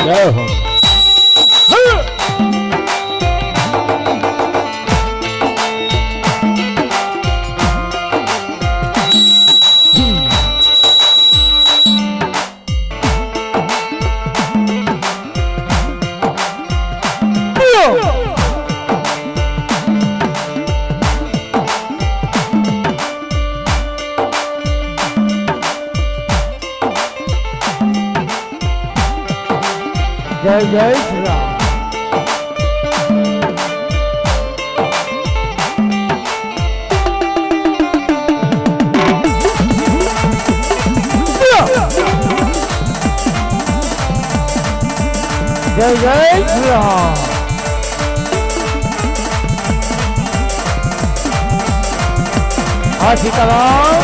જય હો. જય જય શ્રી રામ. જય જય શ્રી રામ. આ સીતારામ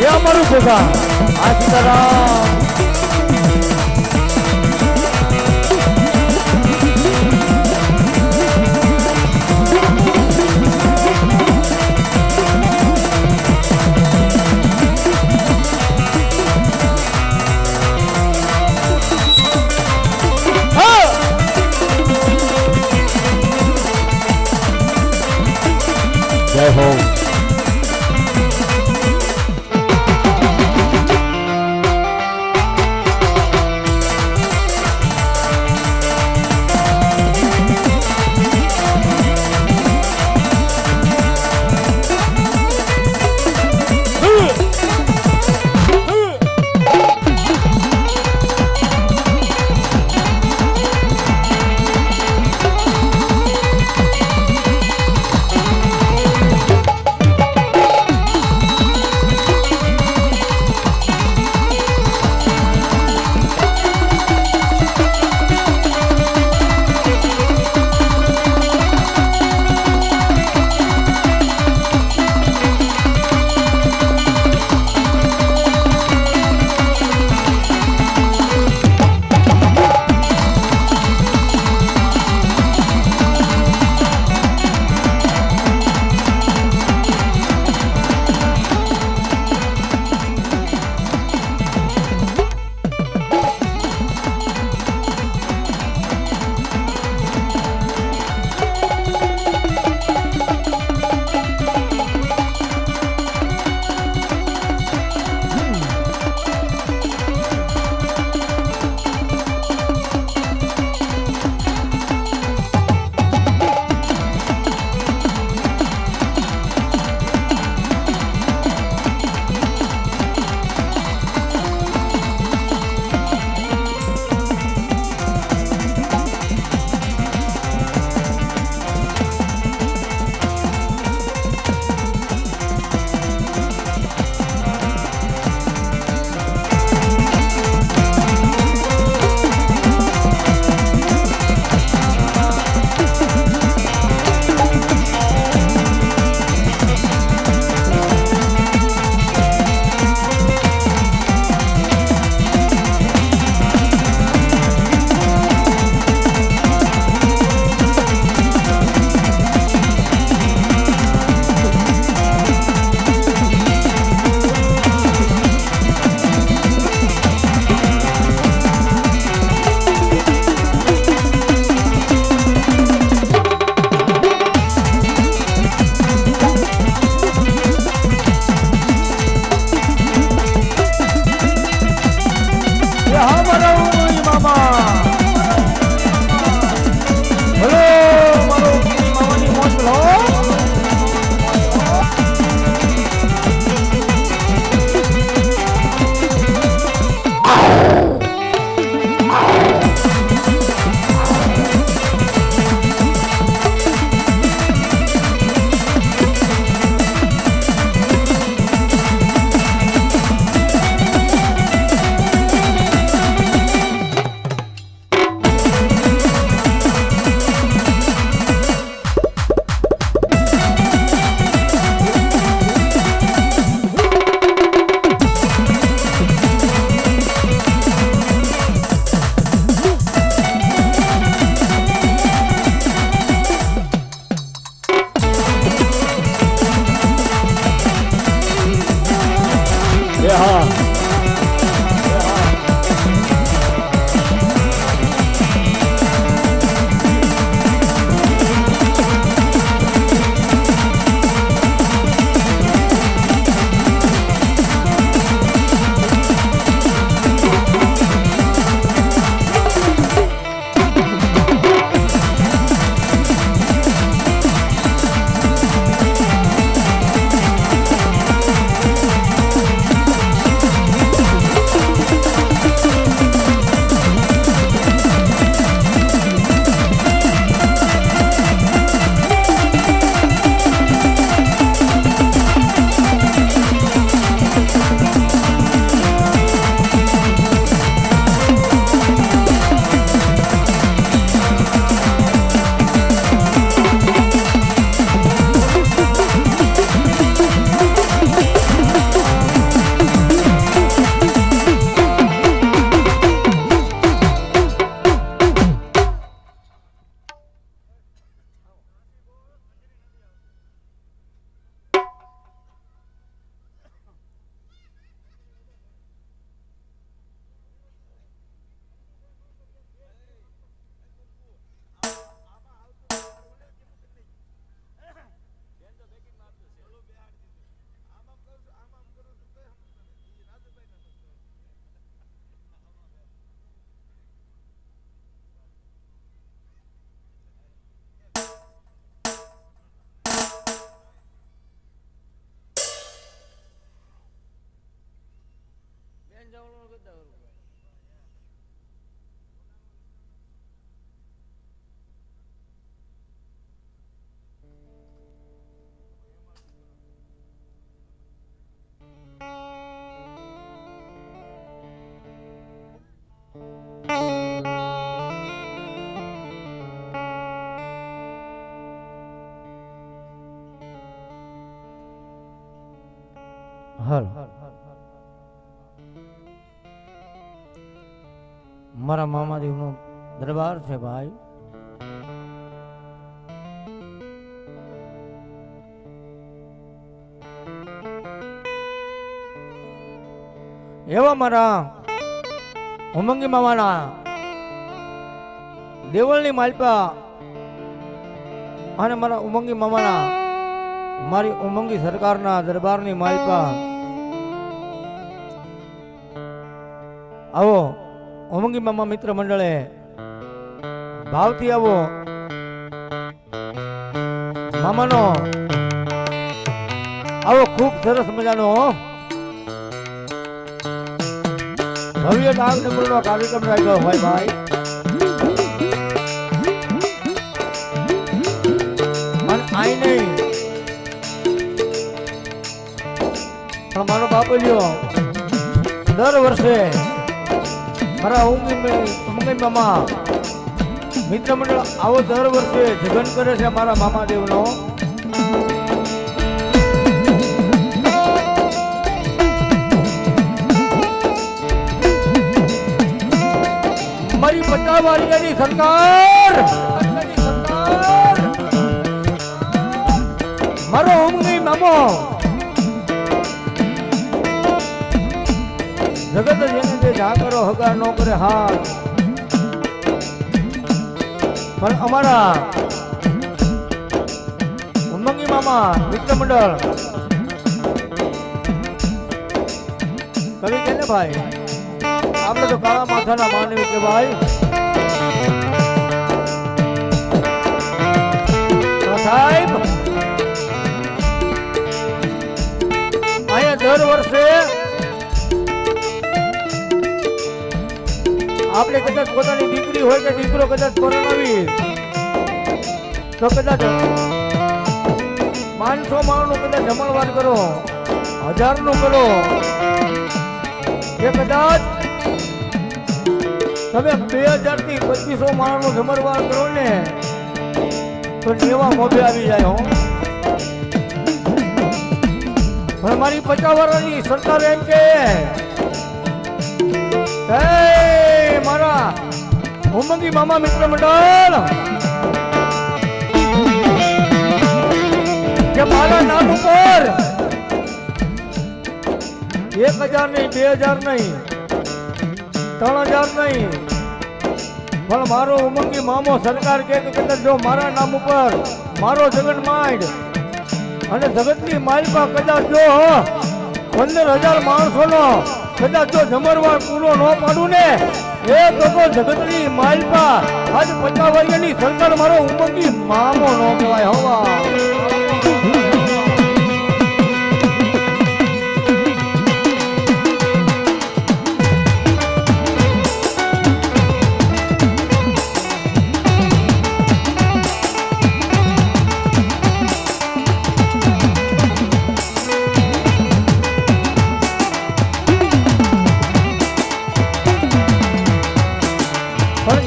એ અમારું ભોગા. આ સીતારામ જય હો. હાલ મારા મામાદેવનો દરબાર છે ભાઈ. એવા મારા ઉમંગી મામાના દેવળની માલપા અને મારા ઉમંગી મામાના મારી ઉમંગી સરકારના દરબારની માલપા આવો ઉમંગી મામા મિત્ર મંડળે ભાવથી આવો મામાનો આવો ખૂબ સરસ મજાનો ભવ્ય ડાક ડમરૂનો કાર્યક્રમ રાખ્યો હોય ભાઈ. અને આઈ નહીં પણ મારો બાપુજીઓ દર વર્ષે મારા ઉમંગી મામા મિત્ર મંડળ આવો દર વર્ષે જગન કરે છે મારા મામાદેવનો. મારી 50 વારિયાની સરકાર મારો ઉમંગી મામો જગત જેને તે જા કરો હગાર નો કરે હાથ. પણ અમારા ઉમંગી મામા મિત્ર મંડળ કવિ કે ને ભાઈ આપણે તો કાળા માથાના માનવી કે ભાઈ. સાહેબ અહીંયા દર વર્ષે આપણે કદાચ પોતાની દીકરી હોય કે દીકરો કદાચ પરણાવી તો કદાચ 500 માણસનું કદાચ જમણવાર કરો, 1000 નું કરો, કે કદાચ તમે 2000 થી 2500 માણસનું જમણવાર કરો ને તો એવા મોભે આવી જાય. હો પણ મારી 50 વર્ષની સરકાર એમ કે મારા ઉમંગી મામા મિત્ર મંડળ કે મારા નામ ઉપર 1000 નહીં, 2000 નહીં, 3000 નહીં, પણ મારો ઉમંગી મામો સરકાર કે કદાચ જો મારા નામ ઉપર મારો જગત માંડ અને જગતની માલપા કદાચ જો 15000 માણસોનો કદાચ જો જમરવાર પૂરો ન પાડું ને એ તો જગતની માલપા આજ 50 વારિયાની સરકાર મારો ઉમંગી મામો ન કહેવાય. હવા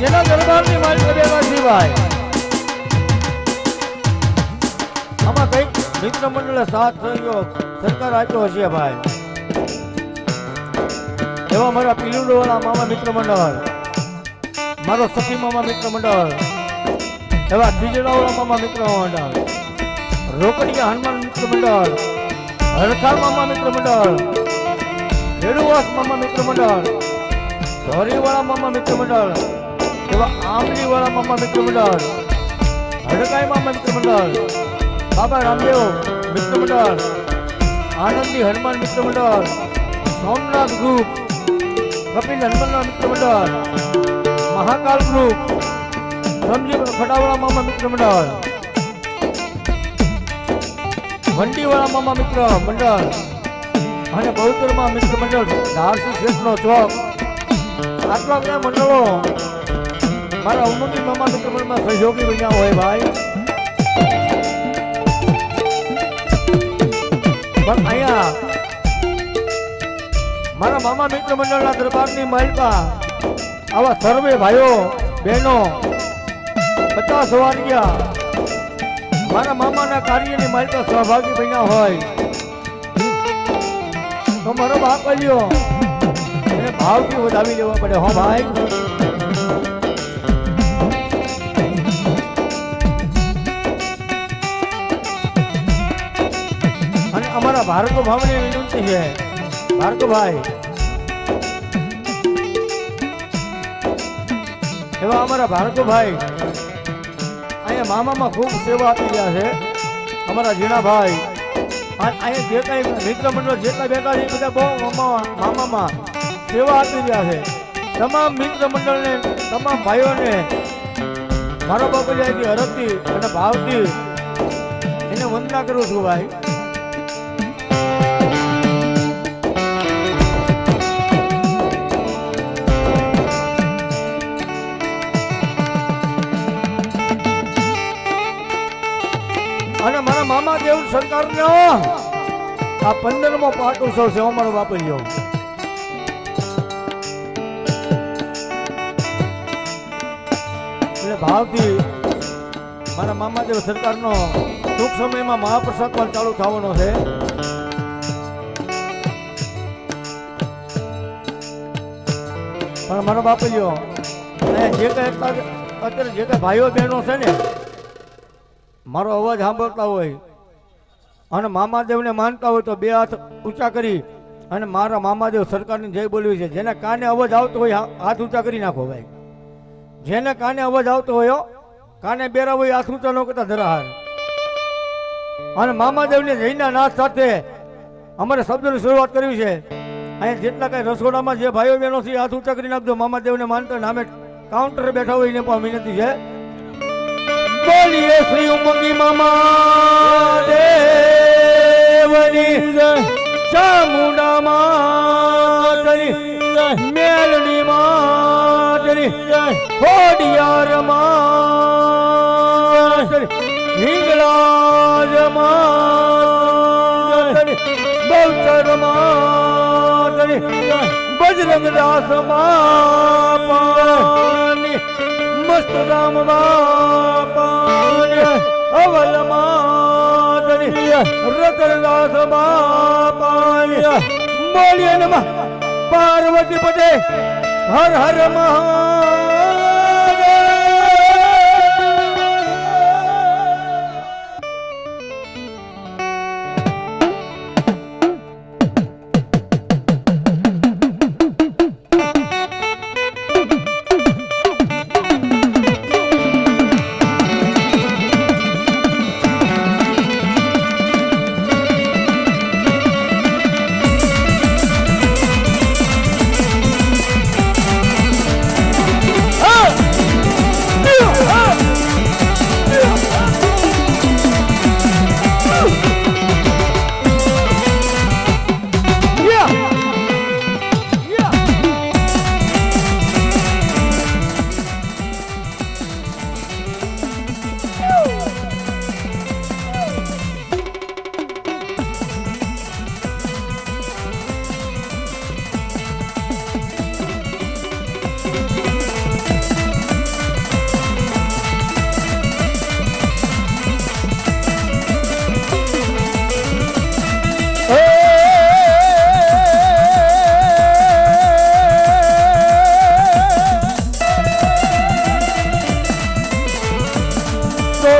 એના દરબારની માલ કરેલા સિવાય આમાં કઈક મિત્ર મંડળે સાથ સહયોગ સરકાર આપ્યો હશે ભાઈ. એવા મારા પીલુડો વાળા મામા મિત્ર મંડળ, મારો સખી મામા મિત્ર મંડળ, એવા ખીજડા વાળા મામા મિત્ર મંડળ, રોકડિયા હનુમાન મિત્ર મંડળ, હરખા મામા મિત્ર મંડળ, ખેડુવાસ મામા મિત્ર મંડળ, ધોરીવાળા મામા મિત્ર મંડળ, એવા આમલી વાળા મામા મિત્ર મંડળ, હડકાઈ મામા મિત્ર મંડળ, બાબા રામદેવ મિત્ર મંડળ, આનંદી હનુમાન મિત્ર મંડળ, સોમનાથ ગ્રુપ, કપિલ હનુમાન મિત્ર મંડળ, મહાકાલ ગ્રુપ, સમજી ખડાવાળા મામા મિત્ર મંડળ, વંડીવાળા મામા મિત્ર મંડળ, અને બહુચરમાં મિત્ર મંડળ ધારસી શેઠનો ચોક આટલા બધા મંડળો મારા ઉમંગી મામા મિત્ર મંડળમાં સહયોગી બન્યા હોય ભાઈ. પણ અહીંયા મારા મામા મિત્ર મંડળના દરબારની માલિકા આવા સર્વે ભાઈઓ બહેનો 50 વાગ્યા મારા મામાના કાર્યની માલિકા સહભાગી બન્યા હોય તો મારો બાપ લ્યો એને ભાવથી વધાવી લેવા પડે. હો ભાઈ, અને અમારા ભારત ભાવની વિનંતી છે. ભાર્ગવભાઈ એવા અમારા ભાર્ગવભાઈ અહીંયા મામામાં ખૂબ સેવા આપી રહ્યા છે. અમારા જીણાભાઈ અહીંયા જે કાંઈ મિત્ર મંડળ જેટલા બેઠા છે બધા બહુ મામામાં સેવા આપી રહ્યા છે. તમામ મિત્ર મંડળને તમામ ભાઈઓને મારો બાપુજી હરખથી અને ભાવથી એને વંદના કરું છું ભાઈ. અને મારા મામા દેવ સરકારનો આ 15મો પાટ ઉત્સવ છે. અમારો બાપરીઓ એટલે ભાવથી મારા મામા દેવ સરકારનો ટૂંક સમયમાં મહાપ્રસાદ પણ ચાલુ થવાનો છે. પણ મારા બાપરીઓ જે કઈ અત્યારે જે કઈ ભાઈઓ બહેનો છે ને મારો અવાજ સાંભળતા હોય અને મામાદેવને માનતા હોય તો 2 હાથ ઊંચા કરી અને મારા મામાદેવ સરકારની જય બોલવી છે. જેને કાને અવાજ આવતો હોય હાથ ઊંચા કરી નાખો ભાઈ. જેને કાને અવાજ આવતો હોય કાને બેરા હોય હાથ ઊંચા ન કરતા ધરાહાર. અને મામાદેવને જયના નાથ સાથે અમારે શબ્દની શરૂઆત કરવી છે. અહીંયા જેટલા કઈ રસોડામાં જે ભાઈઓ બહેનો છે હાથ ઊંચા કરી નાખજો. મામાદેવને માનતા નામે કાઉન્ટર બેઠા હોય એને પણ વિનંતી છે. બોલીએ શ્રી ઉમંગી મામા દેવની ચામુંડા માતની મેલડી માતની ખોડિયાર માતની હિંગળાજ માતની બહુચર માતની બજરંગ દાસ બાપાની મસ્ત રામ બાપાની અવલ માતની રતનદાસ બાપાની બોલીએ નમઃ પાર્વતી પતે હર હર મહાદેવ.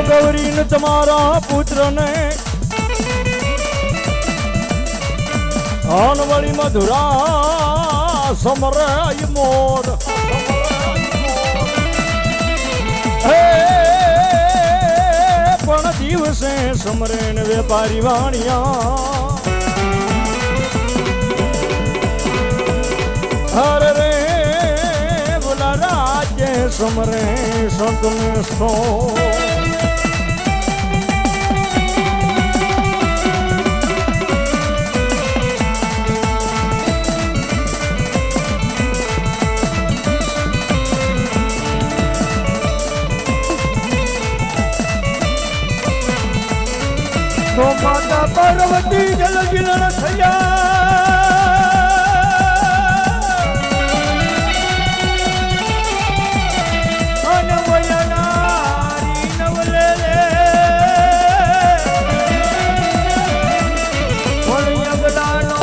ગૌરીને તમારા પુત્રને અનવળી મધુરા સમરાય મોર પણ દિવસે સમરેન વેપારી વાણિયા હર રે બોલા રાજ્ય સમરે સંતને સો ભગવતી જલ જીલણ થયા અને વયનારી નવલે રે વણિયગડાનો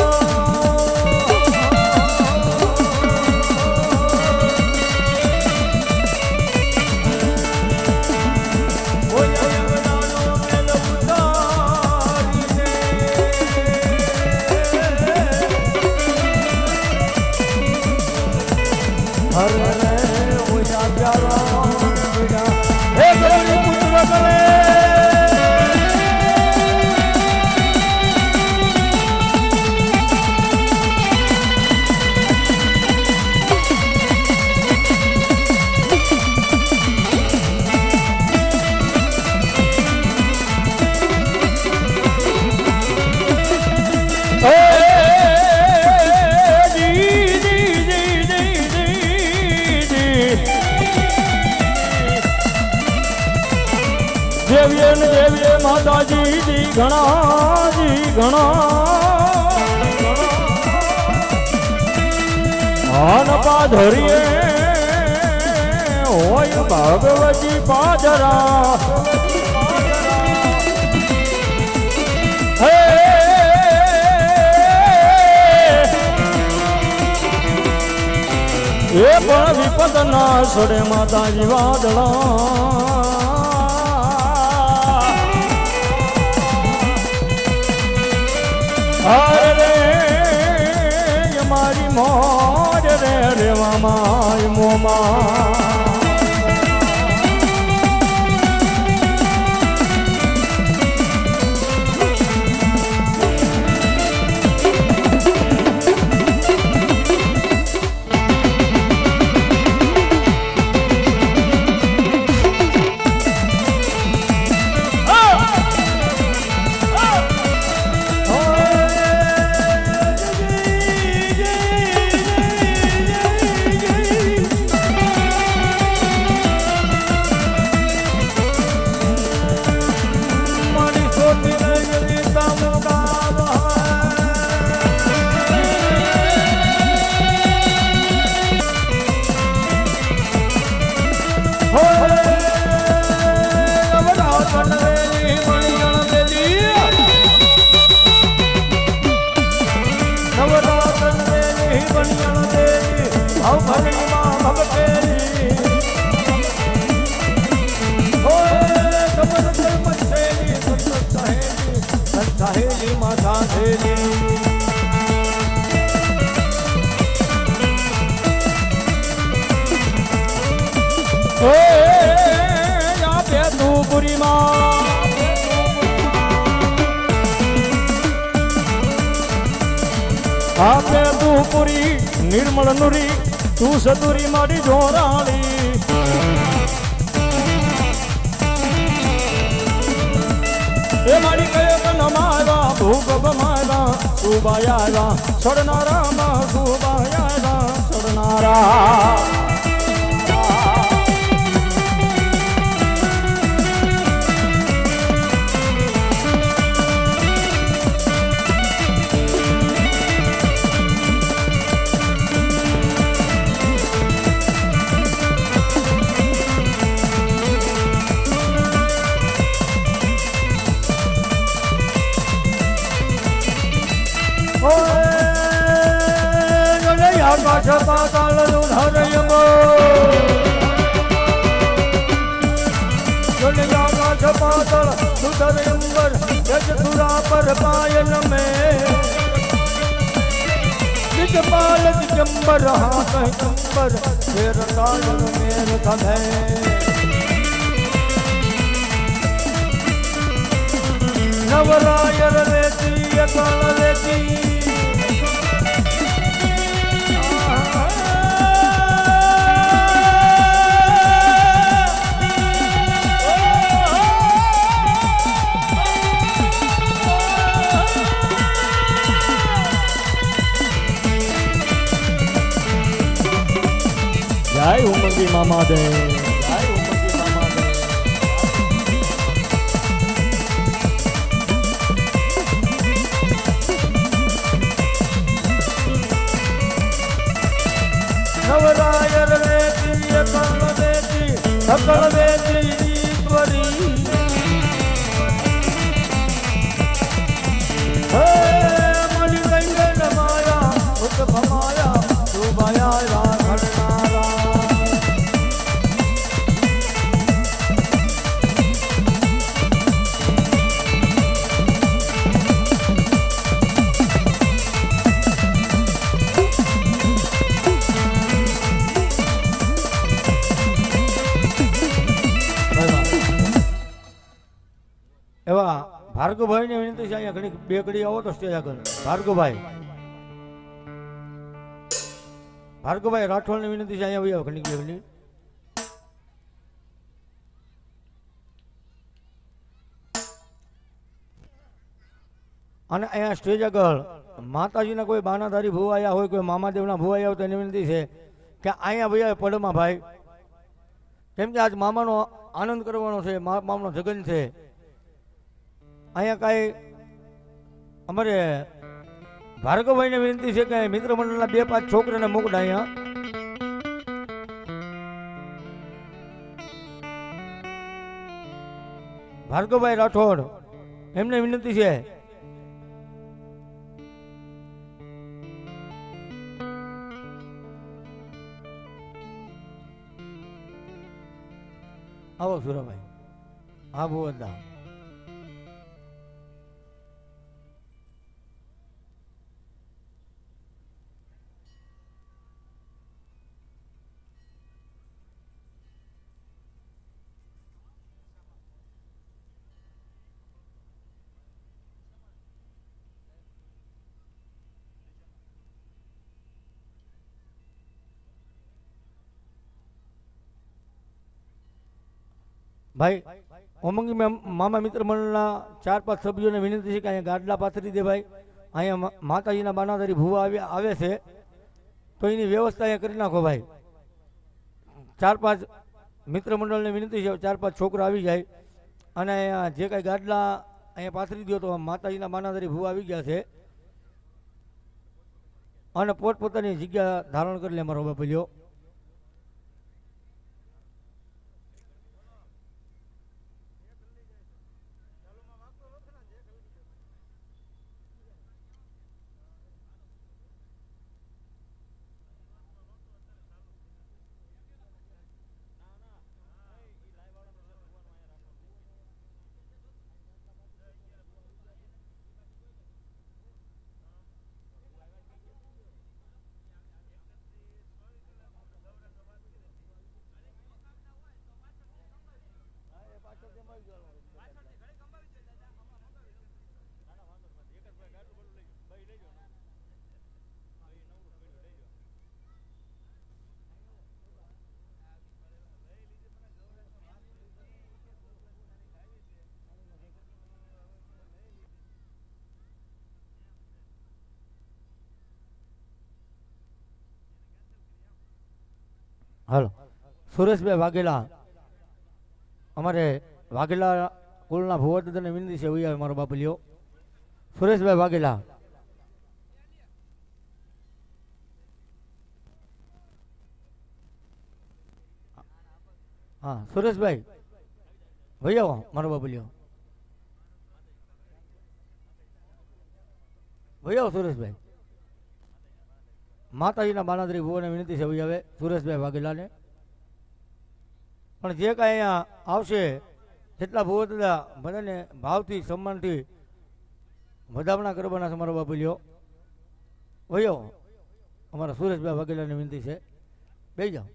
દેવીએ માતાજી જી ઘણા આન પાધરીએ હોય ભગવતી પાજરા હે એ પણ વિપદ ના છોડે માતાજી વાદળા અરે મારી મોજ રે રેવામાં મોમાં સહેલી માતા સહેલી આપે તું પુરીમાં આપે તું પુરી નિર્મળ નુરી તું સતુરી મારી જોરાળી એ મારી કયો કનમાવા ભૂપ બમાવા સુબાયા સડનારા માં સુબાયા સડનારા આકાશ પાતાળ હરયમો આકાશ પાતાળ સુધરયંબર ગજતુરા પર પાયન મેં નિજપાલ દિગંબર હા કહંબર ફેર તાળન મેર તમે નવરાયર લેતી અકાળ લેતી જય ઉમંગી મામા દે જય ઉમંગી મામા દે નવરાયર વેતી અકળ વેતી અકળ વેતી ઈશ્વરી હે મળી ગઈ રે નમાયા ઉત ભમાયા તુબાયા રાખનારા એવા ભાર્ગવભાઈ ને વિનંતી છે અહીંયા ઘણી બે ઘડી આવો તો સ્ટેજ આગળ ભાર્ગવભાઈ રાઠોડ ને વિનંતી છે અહીંયા ભાઈ ઘણી બે ઘડી અને અહીંયા સ્ટેજ આગળ માતાજીના કોઈ બાનાધારી ભૂવા આવ્યા હોય કોઈ મામાદેવના ભૂવા આવ્યા હોય તો એની વિનંતી છે કે અહીંયા ભાઈ પડમાં ભાઈ કેમ કે આજ મામાનો આનંદ કરવાનો છે મામાનો જગન છે અહીંયા કાંઈ અમારે ભાર્ગવભાઈને વિનંતી છે કે મિત્ર મંડળના 2-5 છોકરાને મોકલા અહીંયા ભાર્ગવભાઈ રાઠોડ એમને વિનંતી છે આવો સુરાભાઈ હા ભુવનદા ભાઈ ઉમંગી મામા મિત્ર મંડળના 4-5 સભ્યોને વિનંતી છે કે અહીંયા ગાડલા પાથરી દે ભાઈ અહીંયા માતાજીના બાનાધારી ભૂવા આવે છે તો એની વ્યવસ્થા અહીંયા કરી નાખો ભાઈ 4-5 મિત્ર મંડળને વિનંતી છે 4-5 છોકરા આવી જાય અને અહીંયા જે કાંઈ ગાડલા અહીંયા પાથરી દો તો માતાજીના બાનાધારી ભૂવા આવી ગયા છે અને પોતપોતાની જગ્યા ધારણ કરી લે મારો બાપલ્યો હાલો સુરેશભાઈ વાઘેલા અમારે વાઘેલા કુલના ભુવદાદાને વિનંતી છે હોય મારો બાપલિયો સુરેશભાઈ વાઘેલા હા સુરેશભાઈ ભાઈ આવો મારો બાપલિયો ભાઈ આવો સુરેશભાઈ માતાજીના બાનાધારી ભુવાને વિનંતી છે ભાઈ હવે સુરેશભાઈ વાઘેલાને પણ જે કાંઈ અહીંયા આવશે જેટલા ભુવા દાદા બધાને ભાવથી સન્માનથી વધામણા કરવાના છે મારો બાપુલિયો વયો અમારા સુરેશભાઈ વાઘેલાને વિનંતી છે બેસી જાઓ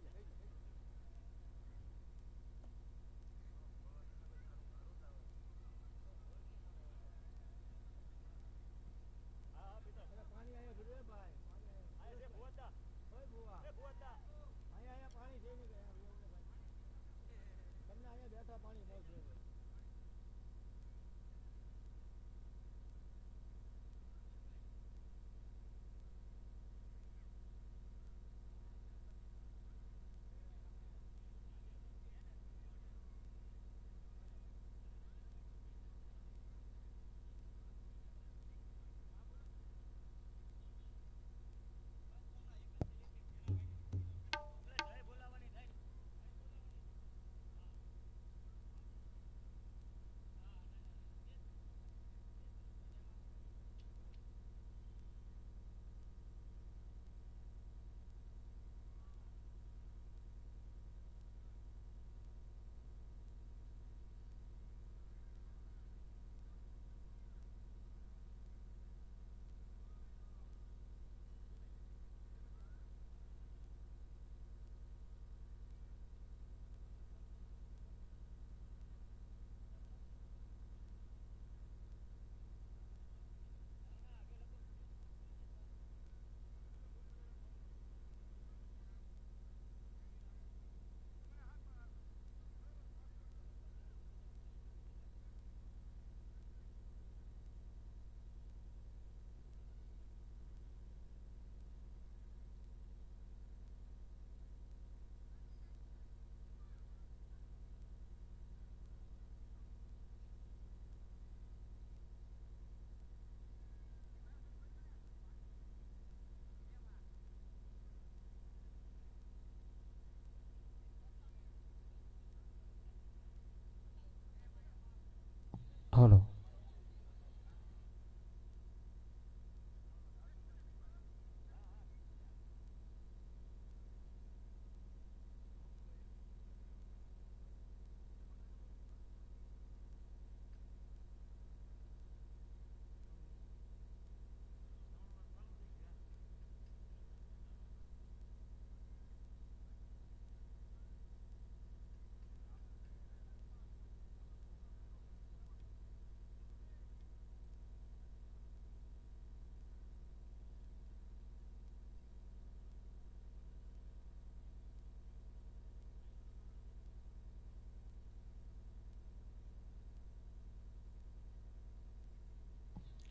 હાલો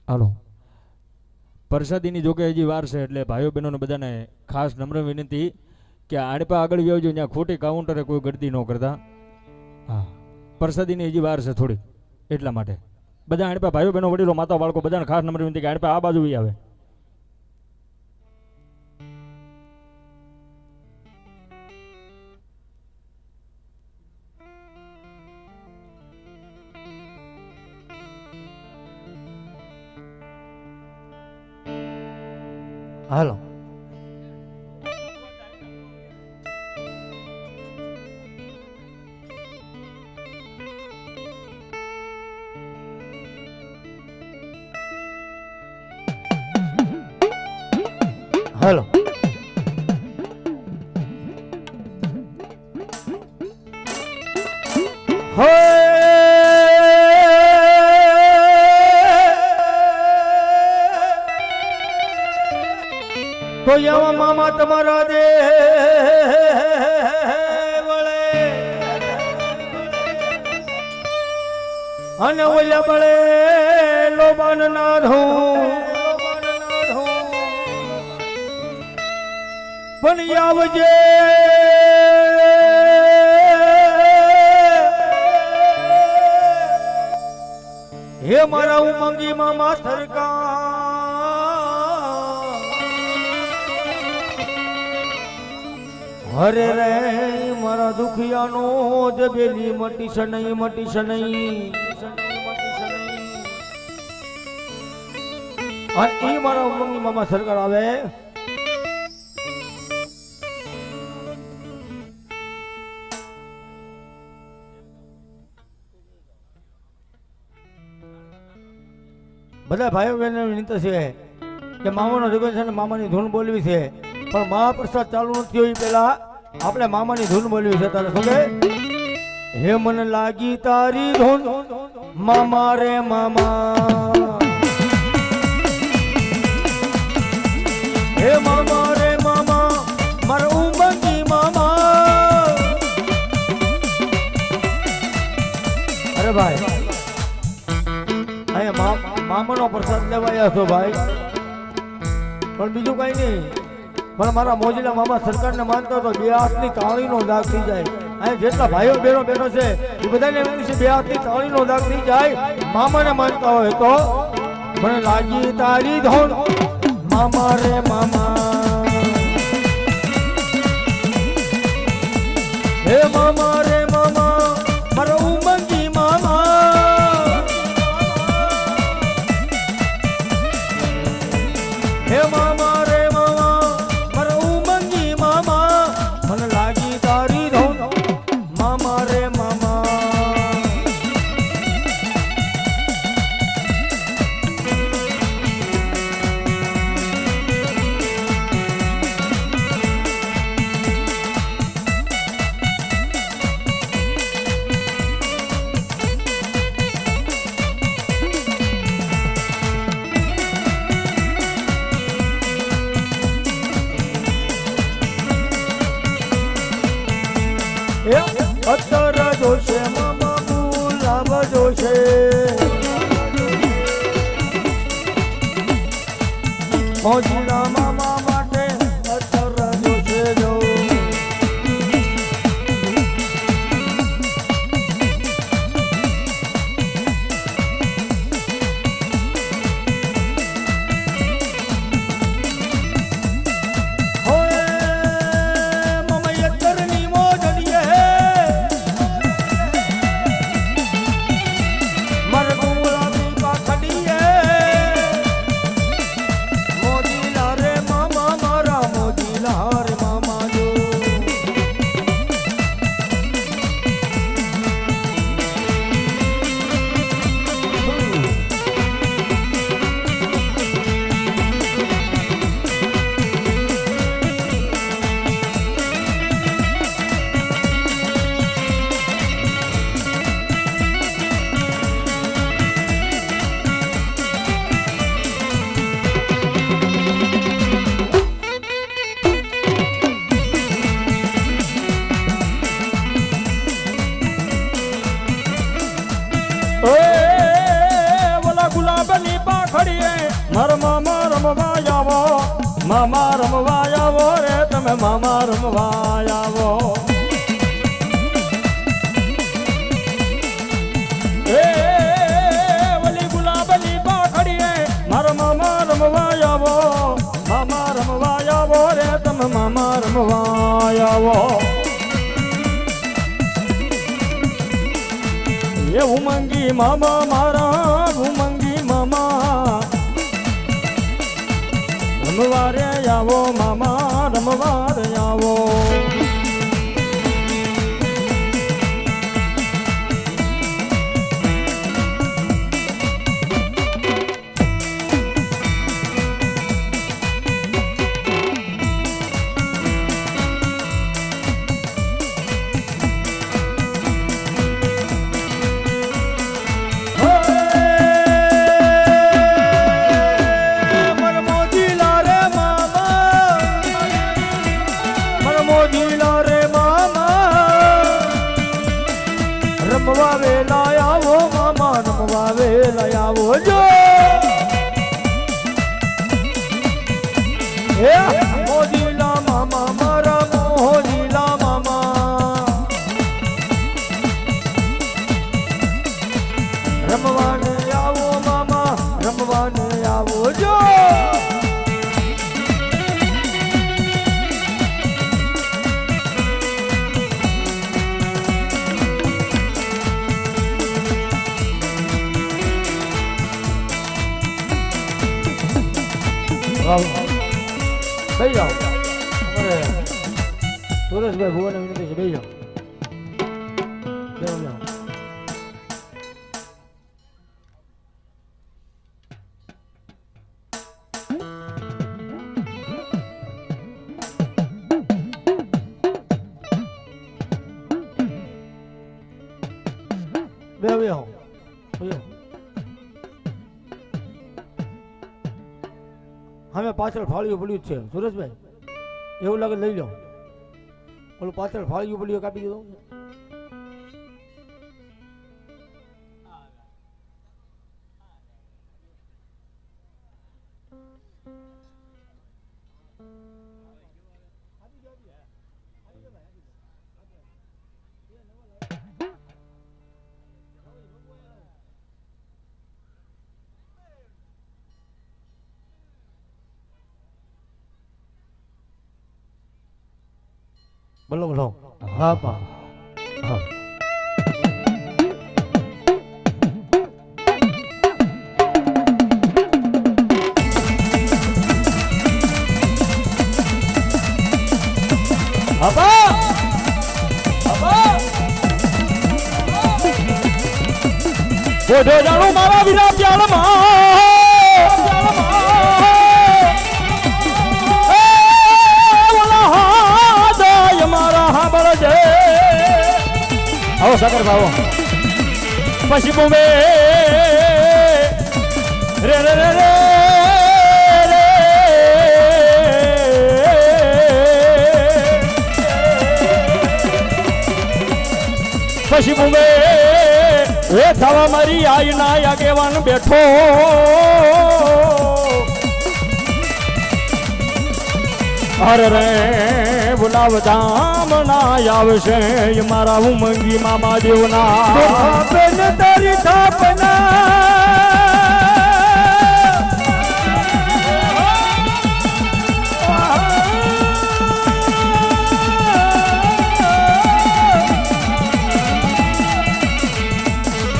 હાલો પરસાદીની જોકે હજી વાર છે એટલે ભાઈઓ બહેનોને બધાને ખાસ નમ્ર વિનંતી કે આડપા આગળ આવજો ત્યાં ખોટી કાઉન્ટરે કોઈ ગળતી ન કરતા. હા પરસાદીની હજી વાર છે થોડી એટલા માટે બધા આડપા ભાઈઓ બહેનો વડીલો માતા બાળકો બધાને ખાસ નમ્ર વિનંતી કે આડપા આ બાજુ આવે. હાલો હાલો તો એવા મામા તમારા દે વળે અને ઓલા બળે લોબાન ના ધૂ પણ આવજે હે મારા ઉમંગી મામા સરકાર હરે રે મારા દુખિયાનો જ બેલી મટી છે નહીં મટી છે નહીં અને એ મારા ઉમંગી મામા સરકાર આવે બધા ભાઈઓ બહેનો વિનંતી છે કે મામાનો જગન છે ને મામાની ધૂન બોલવી છે પણ મહાપ્રસાદ ચાલુ નથી હોય પેલા આપણે મામાની ધૂન બોલવી છે તારે શું હે મને લાગી તારી ધૂન મામા રે મામા હે મામા રે મામા મારા ઉમંગી મામા અરે ભાઈ અહીંયા મામાનો પ્રસાદ લેવાયા છો ભાઈ પણ બીજું કઈ નહીં પણ મારા મોજીલા મામા સરકારને માનતો તો બે હાથની તાળીનો દાગ થઈ જાય અહીંયા જેટલા ભાઈઓ બહેનો બેઠો છે એ બધાને એવું છે બે હાથની તાળીનો દાગ થઈ જાય મામાને માનતા હોય તો મને લાગી તારી ધોન મામા રે મામા હે મામા રે મામા મારા ઉમંગી મામા હે મામા રે મામા મારા ઉમંગી મામા મને લાગી તારી ધોન મામા રે મામા અત્તર જોશે મામા ગુલાબ જોશે મોજીલા મામા માટે અત્તર જોશે જો મામા રમવા આવો રે તમે મામા રમવા આવો એ વલી ગુલાબની પાખડીએ મારા મામા રમવા આવો મામા રમવા આવો રે તમે મામા રમવા આવો એ ઉમંગી મામા મારા ઉમંગી મામા રમવા રે આવો મામા રમવા રે આવો રમવા વેલા આવો મામા રમવા વેલા આવો જો એ મોદીલા મામા મારા મોદીલા મામા રમવાને આવો મામા રમવાને આવો જો બેસી જાઓ અમારે સુરેશભાઈ ભુવન વિનંતી છે બેસી જાઓ અમે પાછળ ફાળિયું પડ્યું છે સુરેશભાઈ એવું લાગે લઈ લો ઓલું પાછળ ફાળિયું પડ્યું કાપી દીધું બોલો બોલો હા પા હા બાબા બાબા બોધે જાણો મારા વિના પ્યારમાં આવો સાગર ભાવો પછી બોમ્બે રે રે રે રે પછી બોમ્બે એ થવા મારી આઈ ના આગેવાન બેઠો અરે રે ગુલાબ જામ ના આવશે મારા ઉમંગી મામા દેવના બેન તારી થાપના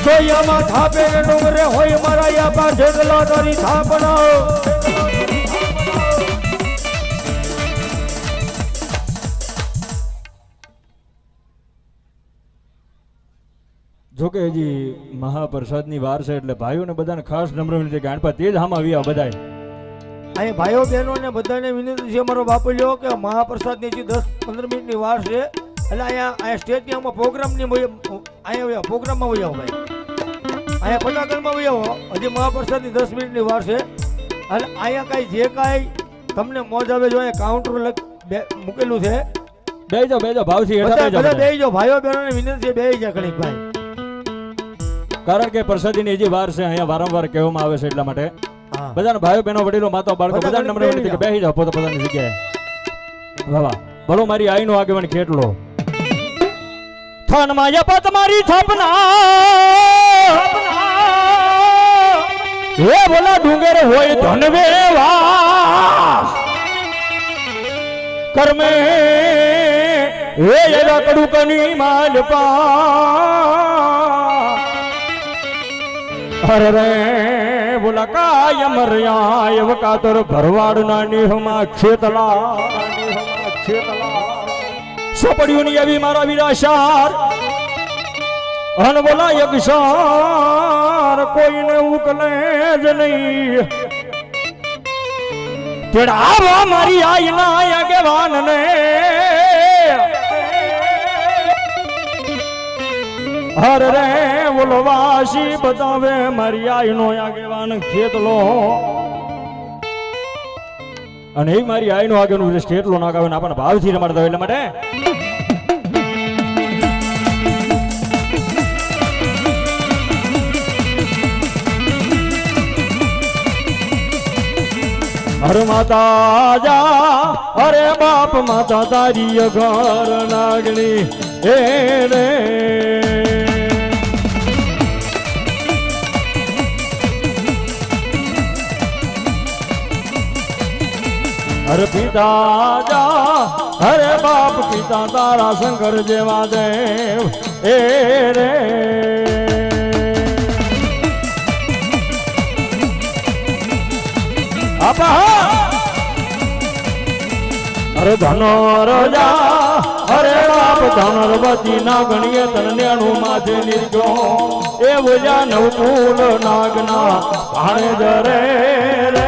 સોયામાં થાપે ડુંગરે હોય મારા યા ઢેગલા તારી થાપના જોકે હજી મહાપ્રસાદની વાર છે એટલે ભાઈઓને બધાને ખાસ નમ્ર વિનંતી કે આણપા તેજ હામાં આવ્યા બધાય અહીં ભાઈઓ બહેનોને બધાને વિનંતી છે મારો બાપુ લ્યો કે મહાપ્રસાદની હજી 10-15 મિનિટની વાર છે એટલે અહીંયા સ્ટેડિયમમાં પ્રોગ્રામની અહીંયા પ્રોગ્રામમાં વહી આવો ભાઈ અહીંયા પટાકરમાં વહી આવો હજી મહાપ્રસાદની 10 મિનિટની વાર છે એટલે અહીંયા કાંઈ જે કાંઈ તમને મોજ આવે જો અહીંયા કાઉન્ટર મૂકેલું છે બેજો ભાવથી બધા બેજો ભાઈઓ બહેનોને વિનંતી છે બેસી જા ઘડીક ભાઈ કારણ કે પ્રસાદીની હજી વાર છે અહીંયા વારંવાર કહેવામાં આવે છે એટલા માટે હા. બધાના ભાઈઓ બહેનો વડીલો માતાઓ બાળકો બધા બધાને નમ્ર વિનંતી કે બેસી જાઓ પોતાની જગ્યાએ. વાહ બોલો મારી આઈનો આગેવાન કેટલો થન માયા પત મારી થાપના હે બોલા ડુંગર હોય ધનવે વાસ કર્મે હે એવા કડુકની માલપા હર રે બોલા કાય મર્યા એવ કાતર ભરવાડ ના નિહમા ખેતલા સોપડીઓની એવી મારા વિરાશાર અન બોલા યક્ષાર કોઈને ઉકલે જ નહીં તેડાવા મારી આઈના આગેવાન ને હર રે બોલો વાસી બતાવે મારી આઈનો આગેવાન ખેતલો અને એ મારી આઈનો આગેવાનો કેટલો નાગાવે ને આપણને ભાવથી રમાડતા હોય એટલા માટે હર માતા જા અરે બાપ માતા તારી ઘર નાગણી એ રે હર પિતા જા હરે બાપ પિતા તારા શંકર જેવા દેવ એ રે અરે ધનોર જા હરે બાપ ધનરવતી ના ગણીએ તન્યાનું માથે નિર્ગો એ બોલ્યા નવકુલ નાગના ભાણે જરે રે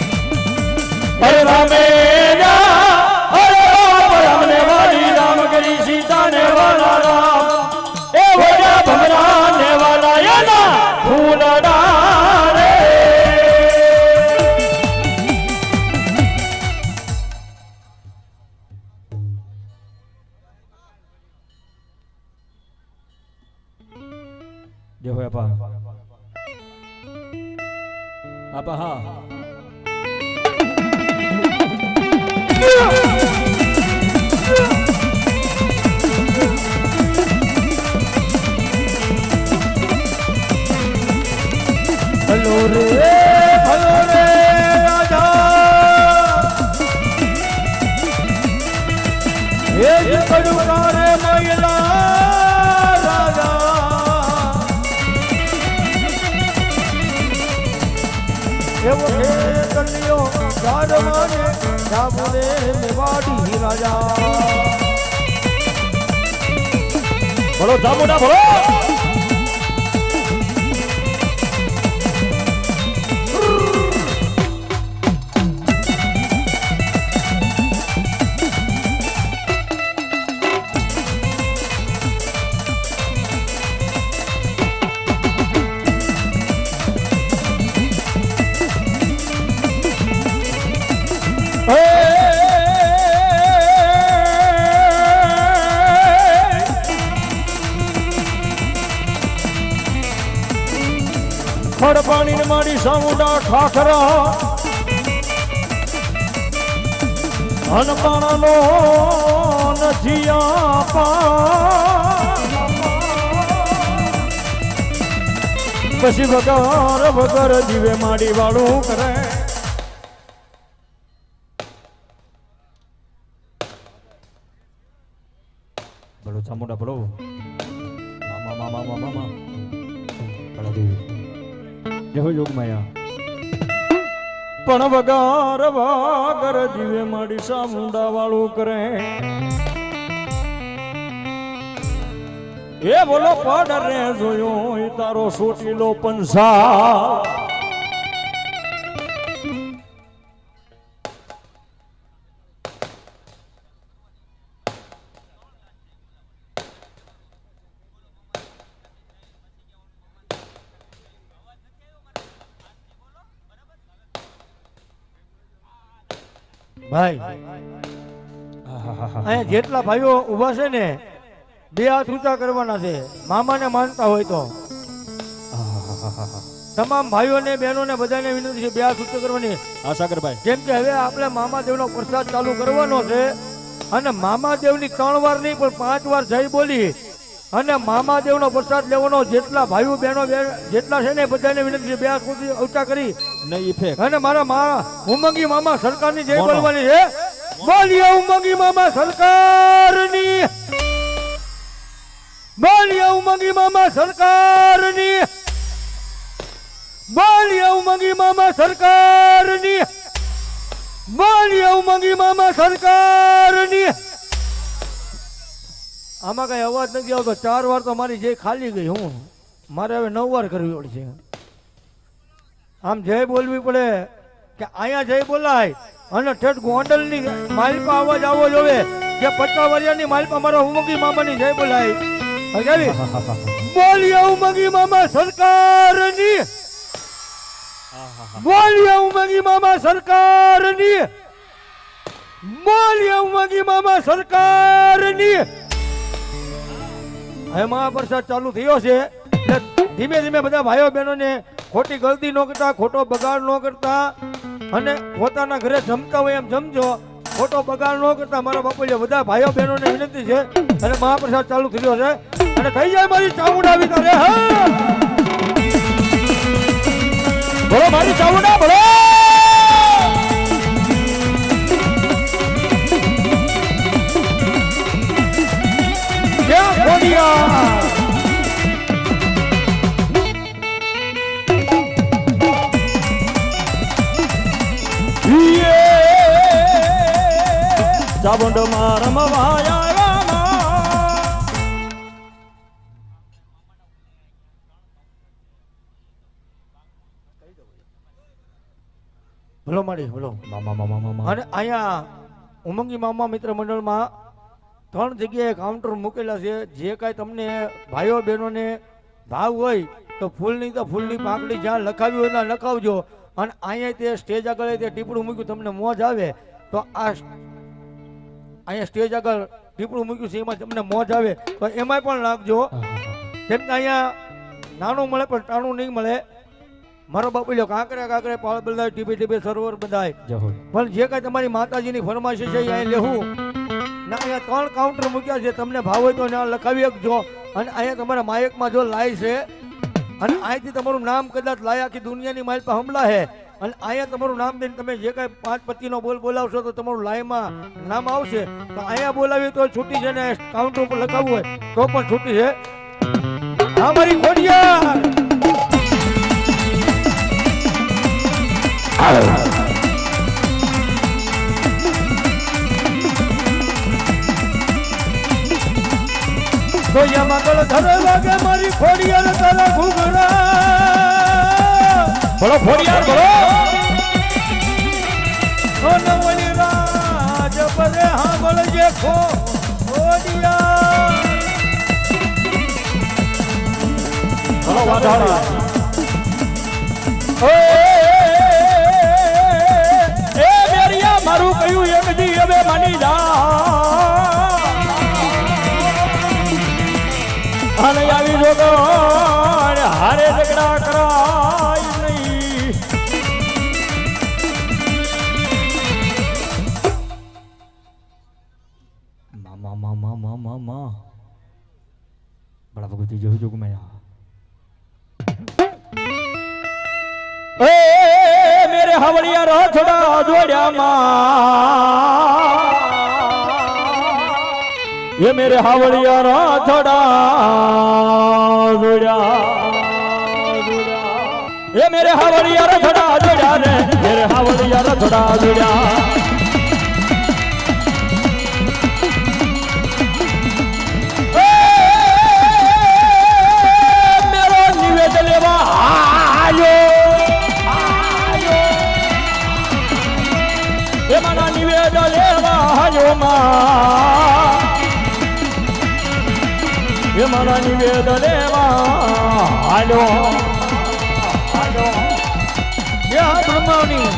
हरे रामे जा हरे राम राम ने वाली राम करी सीता ने वाला राम ए वजा भमरा ने वाला या ना फूल डारे देखो आपा हाँ हेलो रे राजा एक कड़ुकारे महिला राजा एवो हे कन्यो गाडवाने जाबुले मेवाड़ी राजा बोलो जामुना बोलो ખડ પાણી ને મારી સામુડા ખાખરા અનપાણાનો નથી આપા પછી વગર જીવે માડી વાળું કરે બોલો ચામુંડા બોલો મામા મામા મામા મામા બોલો દેવી જય યોગ માયા પણ વગર જીવે માડી સામુંડા વાળું કરે એ બોલો પાડર રે જોયો તારો સોટીલો પંસા ભાઈ અહીંયા જેટલા ભાઈઓ ઊભા છે ને બે હાથ ઊંચા કરવાના છે મામાને માનતા હોય તો તમામ ભાઈઓને બહેનોને બધાને વિનંતી છે બે હાથ ઊંચા કરવાની. હા સાગરભાઈ, કેમ કે હવે આપણે મામાદેવનો પ્રસાદ ચાલુ કરવાનો છે અને મામાદેવની 3 વાર નહીં પણ 5 વાર જય બોલી અને મામાદેવનો પ્રસાદ લેવાનો. જેટલા ભાઈઓ બહેનો જેટલા છે ને બધાને વિનંતી છે બે હાથ ઊંચા કરી નહીં ઇફેક્ટ અને મારા ઉમંગી મામા સરકારની જય બોલવાની છે. બોલીએ ઉમંગી મામા સરકારની, બોલીએ ઉમંગી મામા સરકારની, બોલીએ ઉમંગી મામા સરકારની, બોલીએ ઉમંગી મામા સરકારની. આમાં કઈ અવાજ નથી આવતો. 4 વાર તો મારી જય ખાલી ગઈ. હું મારે હવે 9 વાર કરવી પડશે. આમ જય બોલવી પડે કે અહીંયા જય બોલાય અને ઠેઠ ગોંડલની માલપા અવાજ આવવો જોવે કે 50 વર્ષની માલપા મારા ઉમંગી મામાની જય બોલાય. બોલીએ ઉમંગી મામા સરકારની, બોલીએ ઉમંગી મામા સરકારની, બોલીએ ઉમંગી મામા સરકારની. હવે મહાપ્રસાદ ચાલુ થયો છે એટલે ધીમે ધીમે બધા ભાઈઓ બહેનોને ખોટી ગલતી ન કરતા, ખોટો બગાડ ન કરતા અને પોતાના ઘરે જમતા હોય એમ જમજો, ખોટો બગાડ ન કરતા. મારા બાપુજી બધા ભાઈઓ બહેનોને વિનંતી છે અને મહાપ્રસાદ ચાલુ થયો છે અને થઈ જાય મારી ચામુંડા વિતારે. હા બોલો મારી ચામુંડા, બોલો. ક્યાં ખોડિયા ચામુંડ રમવા ભલો માડી ભલો. અને અહીંયા ઉમંગી મામા મિત્ર મંડળમાં 3 જગ્યાએ કાઉન્ટર મૂકેલા છે. જે કાંઈ તમને ભાઈઓ બહેનોને ભાવ હોય તો ફૂલની પાંખડી જ્યાં લખાવી હોય ત્યાં લખાવજો. અને અહીંયા તે સ્ટેજ આગળ તે ટીપડું મૂક્યું તમને મોજ આવે તો અહીંયા સ્ટેજ આગળ ટીપડું મૂક્યું છે એમાં તમને મોજ આવે તો એમાંય પણ લાગજો. કેમ કે અહીંયા નાનું મળે પણ ટાણું નહીં મળે. મારો બાપુ લ્યો કાંકરે પાળ બધાય ટીપે સરોવર બધાય પણ જે કાંઈ તમારી માતાજીની ફરમાઈશ છે અહીંયા લેવું ના. અહીંયા 3 કાઉન્ટર મૂક્યા છે. તમને ભાવ હોય તો ત્યાં લખાવી શકજો. અને અહીંયા તમારા માયકમાં જો લાય છે અને અહીંથી તમારું નામ કદાચ લાય આખી દુનિયાની માઇલ પર હમલા છે અને અહીંયા તમારું નામ દઈને તમે જે કાંઈ 5 પતિનો બોલ બોલાવશો તો તમારું લાયમાં નામ આવશે. તો અહીંયા બોલાવી તો છૂટી છે ને કાઉન્ટર ઉપર લખાવવું હોય તો પણ છૂટી છે. હા મારી ખોડિયાર તો યમા ગળ ધરે વાગે મારી ખોડિયાર તારા ઘૂઘરા. બોલો ખોડિયાર, બોલો. સોનવણી રાજ પરે હાંભળ જે ખોડિયાર. બોલો વાઢાડા. એ મેરિયા મારું કયું એક દી હવે માની જા. અને આવી જોગો હારે ઝઘડા કરાય નહીં. મામા બડા ભગવતી જોઈ જોગ મેં મેરે હવળિયા રથડા જોડ્યામાં ये मेरे हावड़िया राथड़ा जोड़ा ये मेरे हावड़िया राथड़ा जोड़ा रे मेरे हावड़िया राथड़ा जोड़ा मेरो निवेद लेवा आयो ये मना निवेद लेवा आयो मां ये मारा निवेद लेवा हालो હાલો. બ્રહ્માની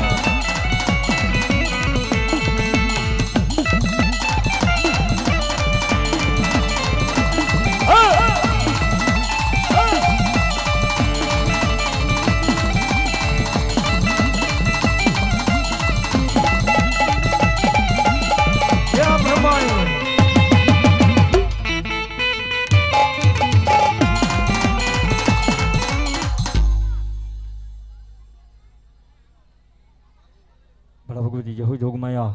હર ભગવતી જય હો જોગમાયા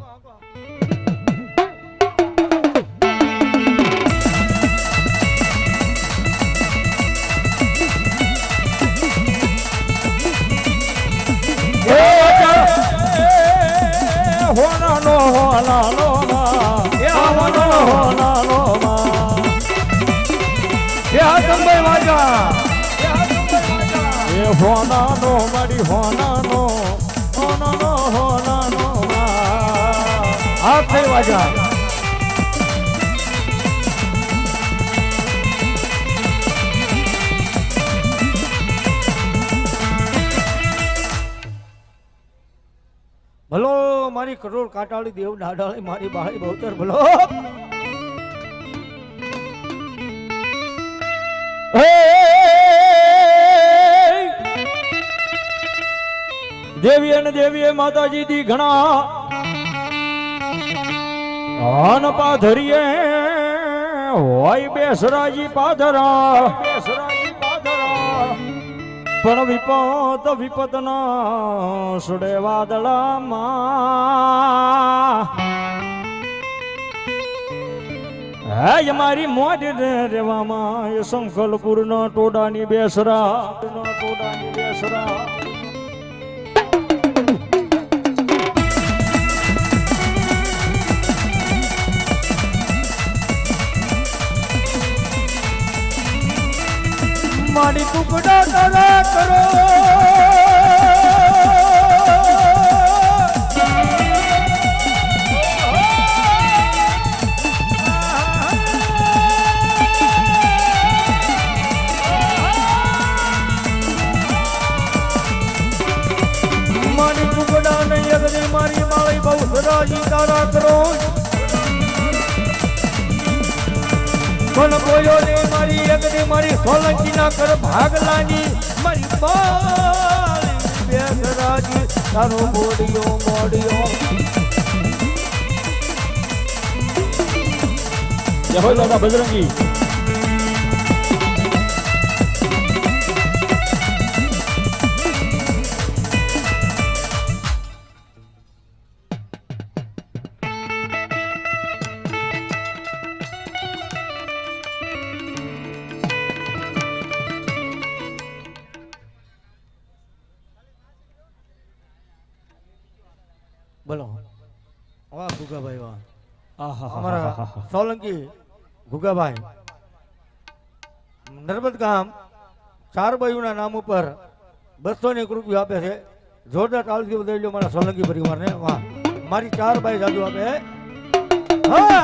હોનાનો હોનાનો હોનાનો ગંભાઈ વાજા એ હોનાનો મારી હોનાનો હોનાનો હોનાનો હાથ થઈ વાજા ભલો મારી કરોડ કાટાળી દેવ ડાડાળી મારી બાળી બહુચર ભલો દેવી અને દેવીએ માતાજી દી ઘણા અન પાધરીએ હોય બેસરાજી પાધરા પણ વિપત ના સુડે વાદળામાં હે મારી મોજ રેવામાં એ સંકલપુર ના ટોડાની બેસરા મારી ટુકડા તારા કરો મારી ટુકડા ને યગની મારી માળી બહુ સદાજી તારા કરો પણ બોલ્યો ને મારી યજ્ઞ મારી સોલંકી ના કર ભાગલાની મારી બાળી બેસરાજી તારો મોડિયો જય હો દાદા બજરંગી બોલો વાહ ગુગાભાઈ વાહ આહા અમારા સોલંકી ગુગાભાઈ નર્મદ ગામ ચાર બાયુના નામ ઉપર 201 રૂપિયા આપે છે જોરદાર તાળથી વધારી લો મારા સોલંકી પરિવારને વાહ મારી ચાર બાઈ જાદુ આપે હા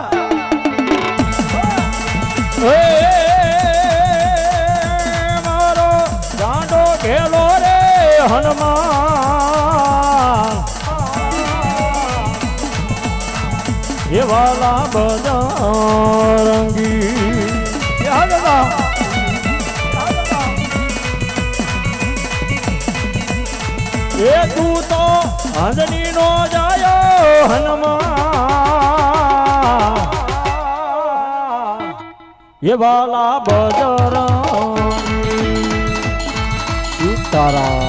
મારો ગાંડો ઘેલો રે હનુમાન એ વાલા બજરંગી એ તું તો અંજની નો જાયો હનુમાન એ વાલા બજરંગી સીતારામ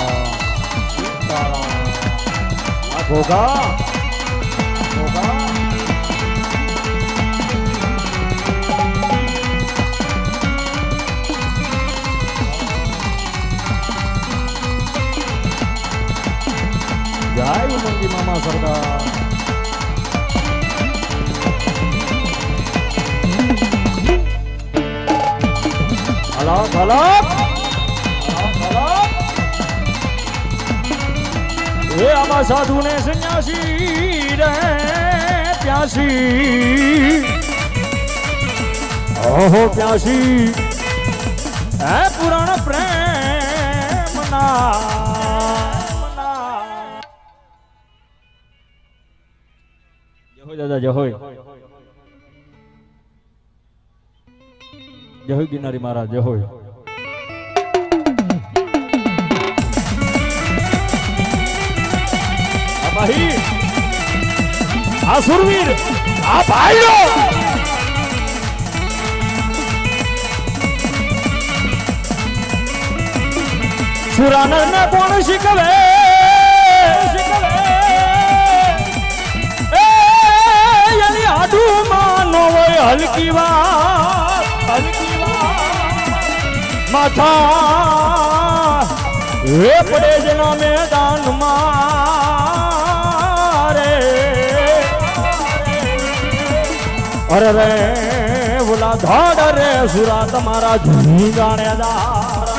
ઘોઘા જય મંગી મામા સરદાર હલાક એ આમાં સાધુ ને સંન્યાસી રે પ્યાસી ઓહો પ્યાસી હે પુરાણ પ્રેમ ના દાદા જય હોય ગિરનારી મહારાજ જય હોય આ સુરવીર આ ભાઈઓ સુરાનર ને કોણ શીખવે હલકી વાત માથા હે પડે જેના મેદાનમાં રે અરે રે બોલા ધોડ રે સુરા તમારા જૂની ગાણેદાર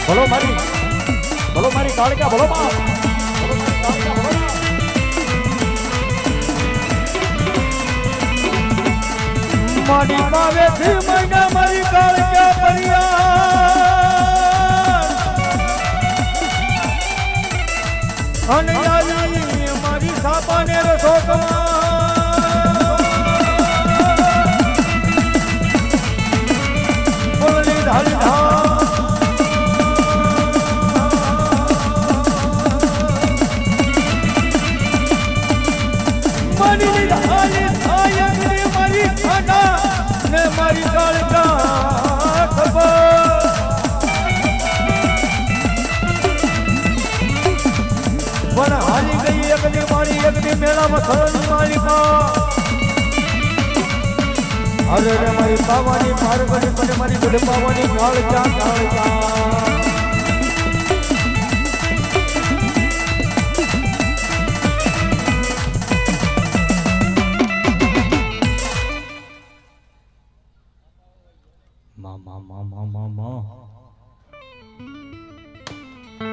બોલો દેવી બોલો મારી કાળકા બોલો માં બોલો મારી કાળકા બોલો મારી પાવે થી મહિના મારી કાળકા પરિયા અને આવી મારી સાપાને રસો બોલની ઢાલી મારી ખાના ને મારી કાળકા ખબર પણ હારી ગઈ એકની મારી એકની મેળામાં સરળ માલિકા અરે રે મારી પાવાની પારગડી મને મારી ગઢ પાવાની કાળકા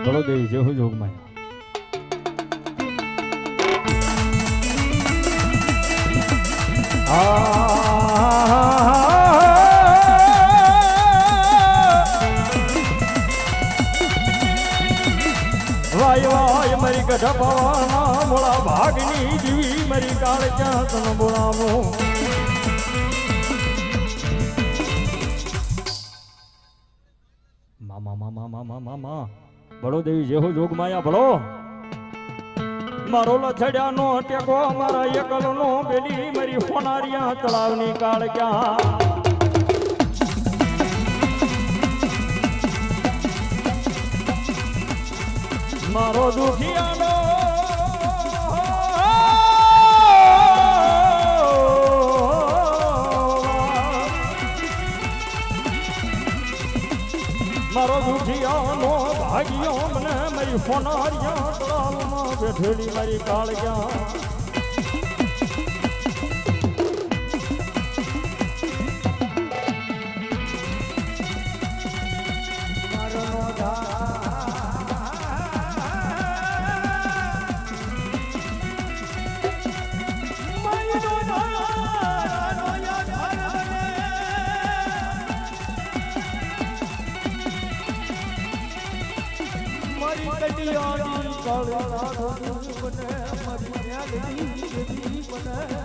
બોલો દેવી જય હો જોગ માયા વાય વાય મારી ગઢા પાવાના મોળા ભાગની જીવી મારી કાળ ક્યાં તન બોલાવો મામા બળો દેવી જેહો જોગ માયા બળો મારો લથડ્યા નો ટેકો મારા એકલ નો બેલી મારી ફોનારિયા તળાવની કાળ ક્યાં મારો દુખિયાનો મારો દુખિયાનો ભાગ્યો મને મારી ફોનારિયા તળાવમાં બેઠેલી મારી કાળગ્યા કડિયાની કાળા મને મારી ન્યાલની મને